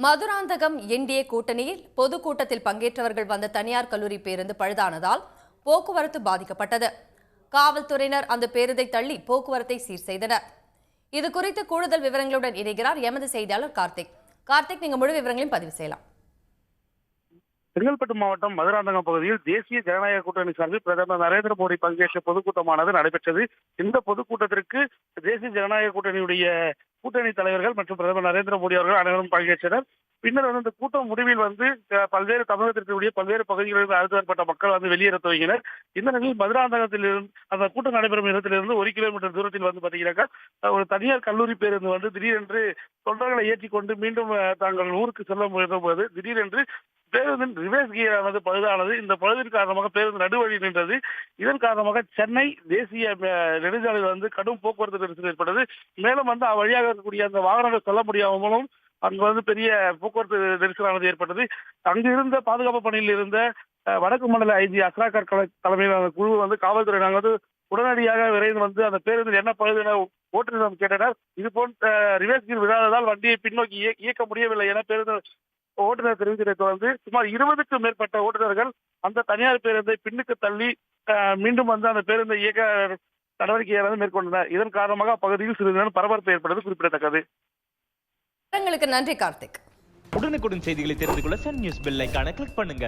Madurantakam NDA கூட்டணியில் பொதுக்கூட்டத்தில் பங்கேற்றவர்கள் வந்த தனியார் கல்லூரி பேருந்து பழுதானதால் போக்குவரத்து பாதிக்கப்பட்டது. காவல்துறையினர் அந்த பேருந்தை தள்ளி போக்குவரத்தை சீர் செய்தனர். இது குறித்து கூடுதல் விவரங்களுடன் இணைகிறார் எமது செய்தியாளர் கார்த்திக். கார்த்திக், நீங்க முழு விவரங்களையும் பதிவு செய்யலாம். செங்கல்பட்டு மாவட்டம் மதுராந்தகம் பகுதியில் தேசிய ஜனநாயக கூட்டணி சார்பில் பிரதமர் நரேந்திர மோடி பங்கேற்ற பொதுக்கூட்டமானது நடைபெற்றது. இந்த பொதுக்கூட்டத்திற்கு தேசிய ஜனநாயக கூட்டணியுடைய கூட்டணி தலைவர்கள் மற்றும் பிரதமர் நரேந்திர மோடி அவர்கள் அனைவரும் பங்கேற்றனர். பின்னர் இந்த கூட்டம் முடிவில் பல்வேறு தமிழகத்திற்குரிய பல்வேறு பகுதிகளில் அழைக்கப்பட்ட மக்கள் வெளியேற துவங்கினர். இந்த நிலையில் மதுராந்தகத்தில் அந்த கூட்டம் நடைபெறும் இடத்திலிருந்து 1 கிலோமீட்டர் தூரத்தில் பாத்தீங்கன்னாக்கா ஒரு தனியார் கல்லூரி பேருந்து திடீரென்று தொண்டர்களை ஏற்றிக்கொண்டு மீண்டும் தாங்கள் ஊருக்கு செல்ல முயன்ற போது திடீரென்று பேருந்தின் ரிவர்ஸ் கியரானது பழுதானது. இந்த பழுதின் காரணமாக பேருந்து நடுவழி நின்றது. இதன் காரணமாக சென்னை தேசிய நெடுஞ்சாலையில் கடும் போக்குவரத்து நெரிசல் ஏற்பட்டது. மேலும் வழியாக இருக்கக்கூடிய அந்த வாகனங்கள் செல்ல முடியாமலும் அங்கு பெரிய போக்குவரத்து நெரிசலானது ஏற்பட்டது. அங்கிருந்த பாதுகாப்பு பணியில் இருந்த வடக்கு மண்டல ஐஜி அஸ்ராகர் தலைமையிலான குழு காவல்துறையினர் உடனடியாக விரைந்து அந்த பேருந்தில் என்ன பழுது என ஓட்டுநரிடம் கேட்டனர். இது போன்ற ரிவர்ஸ் கியர் விழாததால் வண்டியை பின்னோக்கி இயக்க முடியவில்லை என பேருந்து ஓட்டுநர் தெரிவித்ததை தொடர்ந்து சுமார் 20க்கும் மேற்பட்ட ஓட்டுநர்கள் அந்த தனியார் பேருந்தை பின்னுக்கு தள்ளி மீண்டும் அந்த பேருந்தை இயக்க நடவடிக்கையை மேற்கொண்டனர். இதன் காரணமாக அப்பகுதியில் சிறிது நேரம் பரபரப்பு ஏற்பட்டது குறிப்பிடத்தக்கது. நன்றி கார்த்திக். உடனுக்குடன் செய்திகளை தெரிந்து கொள்ள சன் நியூஸ் பெல் ஐகானை கிளிக் பண்ணுங்க.